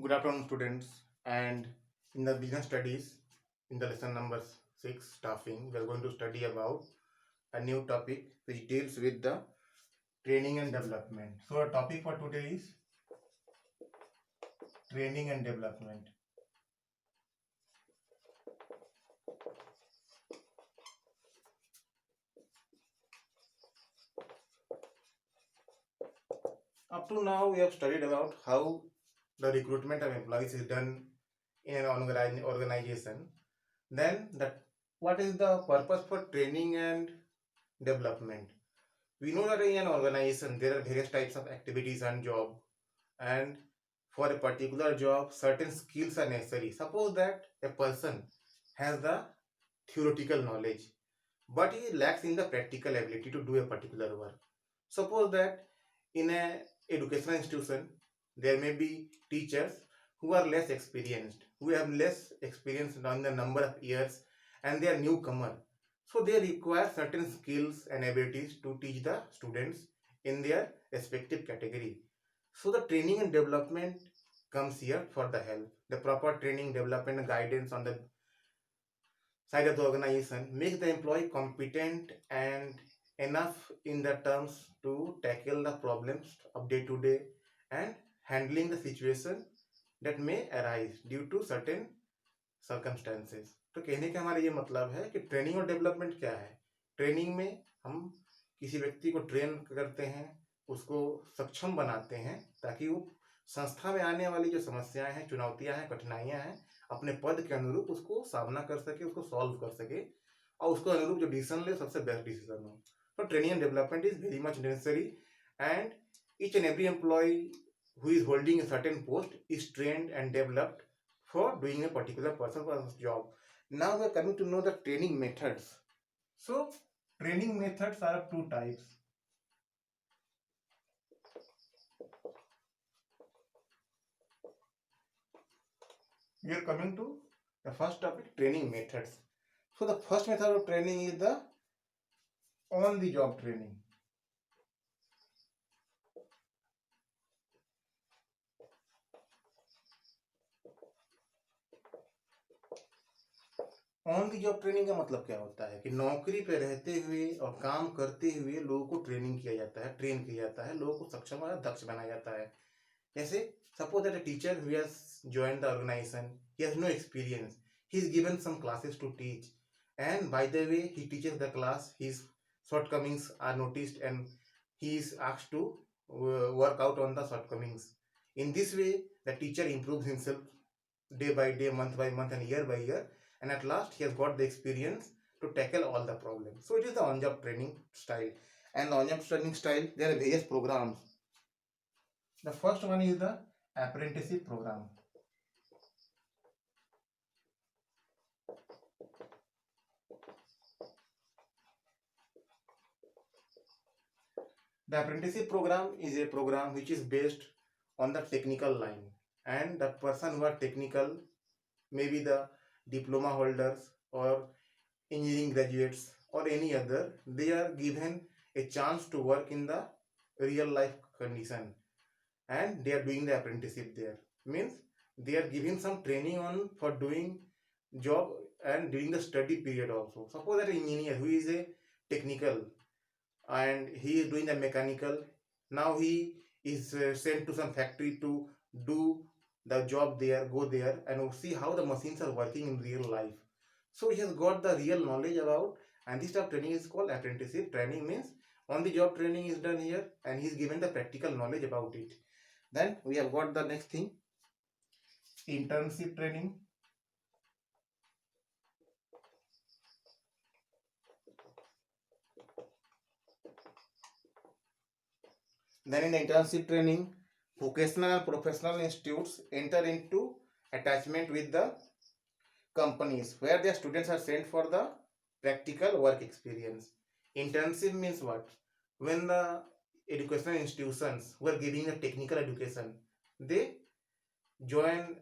Good afternoon, students. And in the business studies, in the lesson number 6, staffing, we are going to study about a new topic which deals with the training and development. So, our topic for today is training and development. Up to now, we have studied about how the recruitment of employees is done in an organization. Then, what is the purpose for training and development? We know that in an organization there are various types of activities and job, and for a particular job certain skills are necessary. Suppose that a person has the theoretical knowledge but he lacks in the practical ability to do a particular work. Suppose that in a educational institution there may be teachers who are less experienced, who have less experience in the number of years, and they are newcomer. So they require certain skills and abilities to teach the students in their respective category. So the training and development comes here for the help. The proper training, development, and guidance on the side of the organization makes the employee competent and enough in the terms to tackle the problems of day to day and handling the situation that may arise due to certain circumstances. तो कहने का हमारा ये मतलब है कि training और development क्या है। ट्रेनिंग में हम किसी व्यक्ति को ट्रेन करते हैं, उसको सक्षम बनाते हैं ताकि वो संस्था में आने वाली जो समस्याएं हैं, चुनौतियां हैं, कठिनाइयां हैं, अपने पद के अनुरूप उसको सामना कर सके, उसको सॉल्व कर सके और उसको अनुरूप जो डिसीजन ले सबसे बेस्ट डिसीजन हो। तो training and development is very much necessary and each and every employee who is holding a certain post is trained and developed for doing a particular person's job. Now we are coming to know the training methods. So training methods are of two types. We are coming to the first topic, training methods. So the first method of training is the on the job training. On the job training का मतलब क्या होता है कि नौकरी पे रहते हुए और काम करते हुए लोगों को ट्रेनिंग किया जाता है, ट्रेन किया जाता है, लोगों को सक्षम और दक्ष बनाया जाता है। जैसे suppose that a teacher who has joined the organization, he has no experience, he is given some classes to teach, and by the way he teaches the class, his shortcomings are noticed and he is asked to work out on the shortcomings. In this way the teacher improves himself day by day, month by month, and year by year, and at last he has got the experience to tackle all the problems. So it is the on job training style. And the on job training style, there are various programs. The first one is the apprenticeship program. The apprenticeship program is a program which is based on the technical line, and the person who are technical, maybe the diploma holders or engineering graduates or any other, they are given a chance to work in the real life condition, and they are doing the apprenticeship there. Means they are giving some training on for doing job and during the study period also. Suppose that an engineer who is a technical and he is doing the mechanical, now he is sent to some factory to do the job there, go there and see how the machines are working in real life. So he has got the real knowledge about, and this type of training is called apprenticeship training. Means on the job training is done here and he is given the practical knowledge about it. Then we have got the next thing, internship training. Then in the internship training, vocational and professional institutes enter into attachment with the companies where their students are sent for the practical work experience. Internship means what? When the educational institutions who are giving the technical education, they join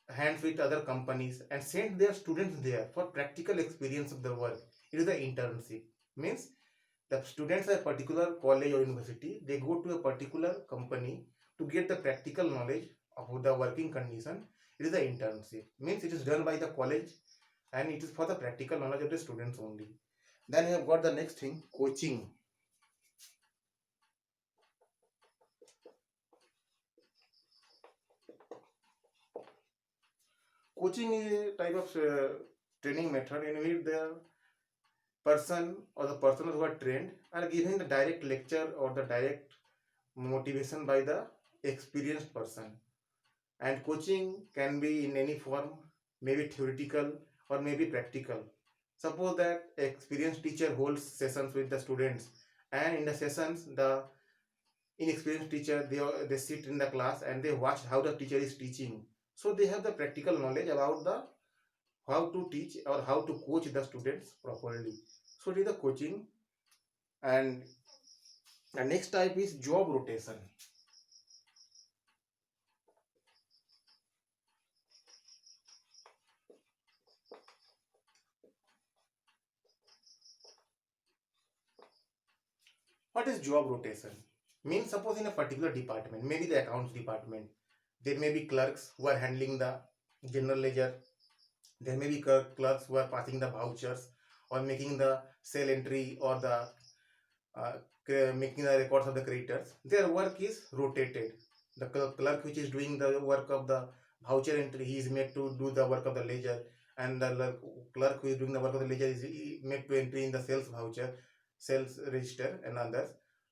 hands with other companies and send their students there for practical experience of the work. It is the internship. Means the students at a particular college or university, they go to a particular company to get the practical knowledge of the working condition, it is the internship. Means it is done by the college and it is for the practical knowledge of the students only. Then we have got the next thing, coaching. Coaching is a type of training method in which the person or the persons who are trained are given the direct lecture or the direct motivation by the experienced person. And coaching can be in any form, maybe theoretical or maybe practical. Suppose that experienced teacher holds sessions with the students, and in the sessions the inexperienced teacher, they sit in the class and they watch how the teacher is teaching, so they have the practical knowledge about the how to teach or how to coach the students properly. So it is the coaching. And the next type is job rotation. What is job rotation? Means suppose in a particular department, maybe the accounts department, there may be clerks who are handling the general ledger. There may be clerks who are passing the vouchers or making the sale entry or the uh, making the records of the creditors. Their work is rotated. The clerk which is doing the work of the voucher entry, he is made to do the work of the ledger, and the clerk who is doing the work of the ledger is made to entry in the sales voucher, sales register, and others.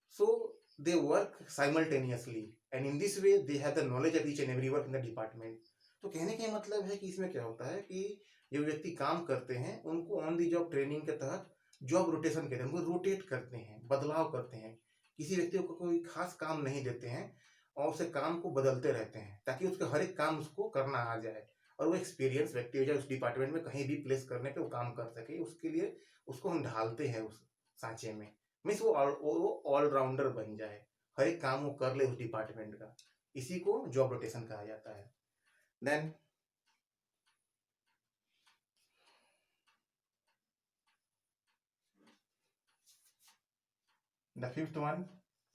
So they work simultaneously, and in this way they have the knowledge of each and every work in the department. तो कहने का मतलब है कि इसमें क्या होता है कि जो व्यक्ति काम करते हैं उनको ऑन दी जॉब ट्रेनिंग के तहत जॉब रोटेशन कहते हैं, उनको रोटेट करते हैं, बदलाव करते हैं। किसी व्यक्ति को कोई खास काम नहीं देते हैं और उसे काम को बदलते रहते हैं ताकि उसके हर एक काम उसको करना आ जाए और वो एक्सपीरियंस व्यक्ति हो जाए, उस डिपार्टमेंट में कहीं भी प्लेस करने पे वो काम कर सके। उसके लिए उसको हम ढालते हैं उस सांचे में। मीन्स वो ऑलराउंडर बन जाए, हर एक काम वो कर ले उस डिपार्टमेंट का। इसी को जॉब रोटेशन कहा जाता है। Then the fifth one,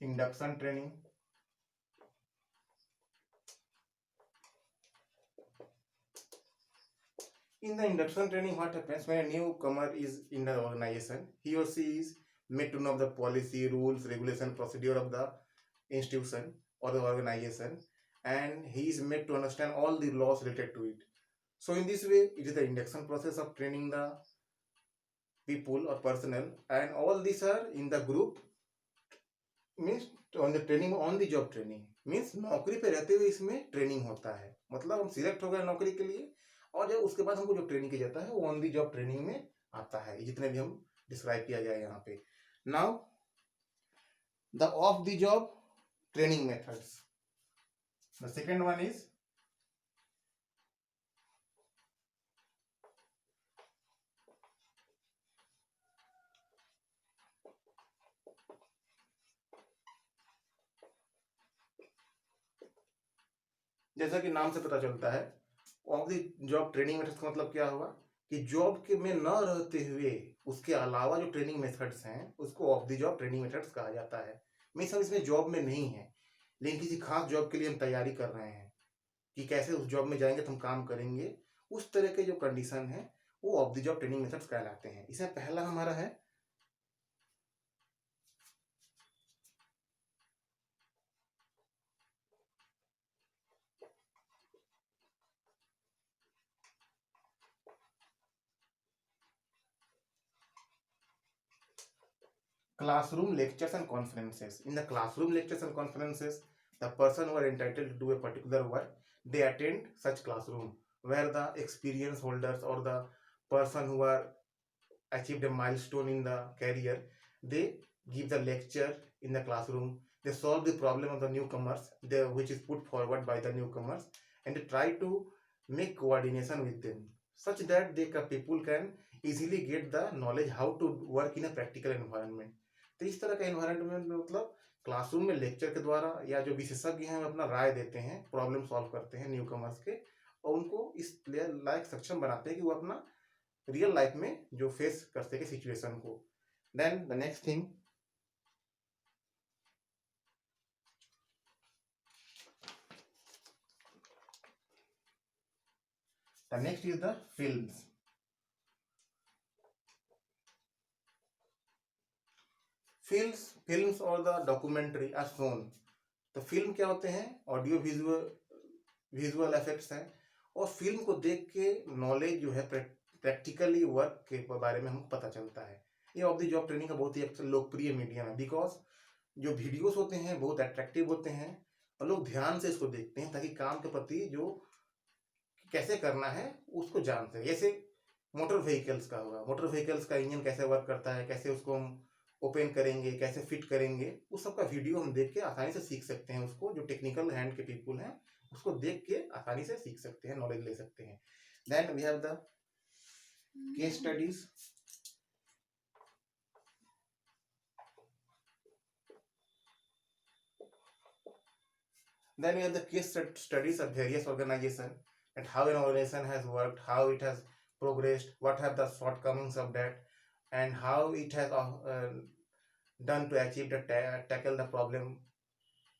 induction training. In the induction training, what happens when a newcomer is in the organization, he or she is made to know the policy, rules, regulation, procedure of the institution or the organization, and he is made to understand all the laws related to it. So in this way, it is the induction process of training the people or personnel, and all these are in the group, means on the training, on the job training means नौकरी पे रहते हुए इसमें training होता है। मतलब हम select हो गए नौकरी के लिए और जब उसके बाद हमको जो ट्रेनिंग किया जाता है वो ऑन द जॉब ट्रेनिंग में आता है। ये जितने भी हम डिस्क्राइब किया जाए यहाँ पे। Now the of the job training methods. The second one is जैसा कि नाम से पता चलता है, of the job training methods का मतलब क्या हुआ कि जॉब के में न रहते हुए उसके अलावा जो ट्रेनिंग मेथड्स हैं उसको of the job training methods कहा जाता है। मीन्स हम इसमें जॉब में नहीं है लेकिन किसी खास जॉब के लिए हम तैयारी कर रहे हैं कि कैसे उस जॉब में जाएंगे तो हम काम करेंगे, उस तरह के जो कंडीशन है वो of the job training methods कहलाते हैं। इसमें पहला हमारा है classroom lectures and conferences. In the classroom lectures and conferences, the person who are entitled to do a particular work, they attend such classroom where the experience holders or the person who are achieved a milestone in the career, they give the lecture in the classroom. They solve the problem of the newcomers, which is put forward by the newcomers, and they try to make coordination with them such that people can easily get the knowledge how to work in a practical environment. तो इस तरह का environment में मतलब classroom में lecture के द्वारा या जो विशेषज्ञ हैं अपना राय देते हैं, प्रॉब्लम सॉल्व करते हैं न्यू कमर्स के और उनको इस लायक सक्षम बनाते हैं कि वो अपना रियल लाइफ में जो फेस कर सके सिचुएशन को। Then the next thing, The next is the films. Films और द डॉक्यूमेंट्री आर शोन. तो फिल्म क्या होते हैं? ऑडियो विजुअल इफेक्ट्स हैं. और फिल्म को देख के नॉलेज जो है प्रैक्टिकली वर्क के बारे में हमको पता चलता है. ये ऑफ द जॉब ट्रेनिंग का बहुत ही लोकप्रिय मीडियम है, बिकॉज जो वीडियोस होते हैं बहुत अट्रैक्टिव होते हैं और लोग ध्यान से इसको देखते हैं ताकि काम के प्रति जो कैसे करना है उसको जानते हैं. जैसे मोटर व्हीकल्स का होगा, मोटर व्हीकल्स का इंजन कैसे वर्क करता है, कैसे उसको हम ओपन करेंगे, कैसे फिट करेंगे, उस सब का वीडियो हम देख के आसानी से सीख सकते हैं. उसको जो टेक्निकल हैंड के पीपुल हैं उसको देख के आसानी से सीख सकते हैं, नॉलेज ले सकते हैं. Then we have the case studies. Then we have the case studies of various organizations and how an organization has worked, how it has progressed, what have the shortcomings of that, and how it has done to achieve the tackle the problem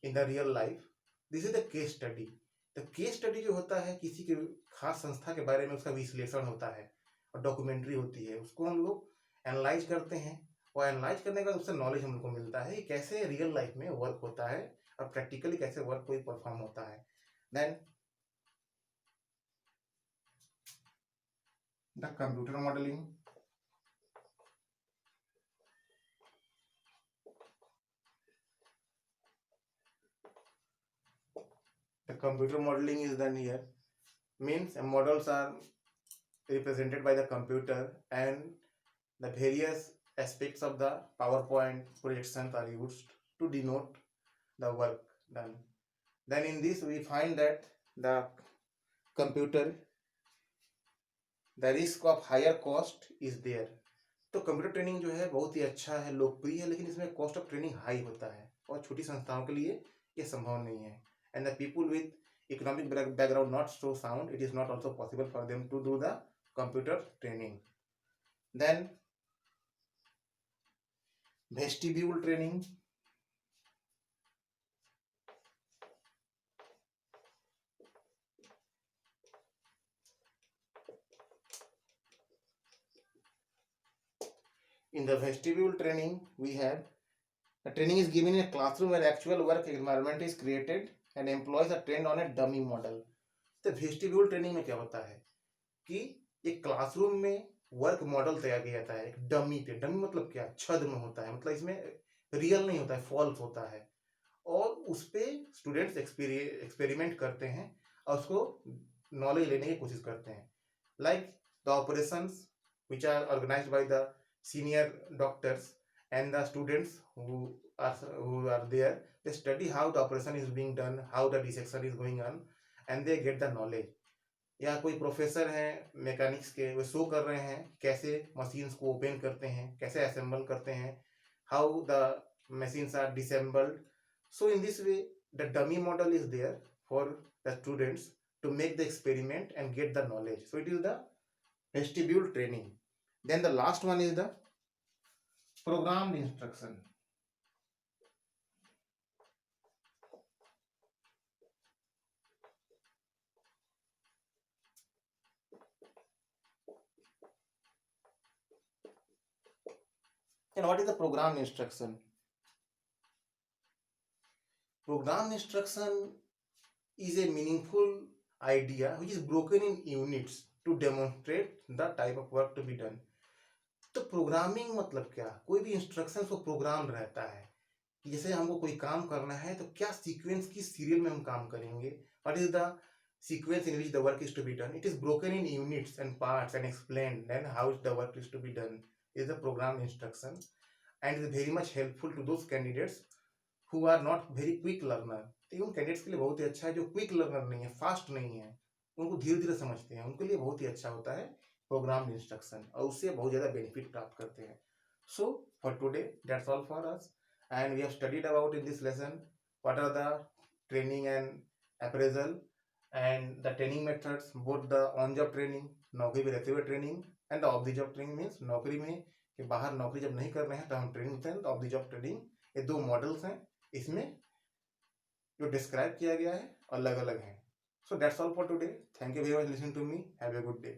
in the real life. This is the case study. The case study जो होता है किसी के खास संस्था के बारे में उसका विश्लेषण होता है और डॉक्यूमेंट्री होती है, उसको हम लोग एनालाइज करते हैं और एनालाइज करने के बाद उससे नॉलेज हमको मिलता है कैसे रियल लाइफ में वर्क होता है और प्रैक्टिकली कैसे वर्क कोई परफॉर्म होता है. Then the computer modelling. The computer modeling is done here. Means models are represented by the computer and the various aspects of the PowerPoint projections are used to denote the work done. Then in this we find that the computer, the risk of higher cost is there. तो computer training जो है बहुत ही अच्छा है, लोकप्रिय है, लेकिन इसमें कॉस्ट ऑफ ट्रेनिंग हाई होता है और छोटी संस्थाओं के लिए ये संभव नहीं है. And the people with economic background not so sound, it is not also possible for them to do the computer training. Then vestibule training. In the vestibule training, we have the training is given in a classroom where actual work environment is created and employees are trained on a dummy model. तो vestibule training में क्या होता है कि एक classroom में work model तैयार किया जाता है एक डमी पे. डमी मतलब क्या? छद्म होता है, मतलब इसमें रियल नहीं होता है, फॉल्स होता है, और उस पे स्टूडेंट्स एक्सपेरिमेंट करते हैं और उसको नॉलेज लेने की कोशिश करते हैं. Like the operations which are organized by the senior doctors and the students who are there, they study how the operation is being done, how the dissection is going on, and they get the knowledge. या कोई professor हैं mechanics के, वो show कर रहे हैं कैसे machines को ओपन करते हैं, कैसे असेंबल करते हैं, how the machines are disassembled. So in this way the dummy model is there for the students to make the experiment and get the knowledge. So it is the vestibule training. Then the last one is the programmed instruction. And what is the programmed instruction? Programmed instruction is a meaningful idea which is broken in units to demonstrate the type of work to be done. तो programming मतलब क्या? कोई भी instruction को programme रहता है. जैसे हमको कोई काम करना है तो क्या सीक्वेंस की सीरियल में हम काम करेंगे. What is the sequence in which the work is to be done. It is broken in units and parts and explained then how the work is to be done. Is the programmed instruction and is very much helpful to those candidates who are not very quick learner. तो उन candidates के लिए बहुत ही अच्छा है जो quick learner नहीं है, फास्ट नहीं है, उनको धीरे धीरे समझते हैं, उनके लिए बहुत ही अच्छा होता है प्रोग्राम इंस्ट्रक्शन और उससे बहुत ज़्यादा बेनिफिट प्राप्त करते हैं. So for today that's all for us and we have studied about in this lesson what are the training and appraisal and the training methods, both the on job training, नौकरी पे रहते हुए training, end of the job training means नौकरी में कि बाहर नौकरी जब नहीं कर रहे हैं तो हम ट्रेनिंग देते हैं. तो ऑफ द जॉब ट्रेनिंग, ये दो मॉडल्स हैं इसमें जो डिस्क्राइब किया गया है, अलग अलग हैं. So that's all for today. Thank you very much for listening to me. Have a good day.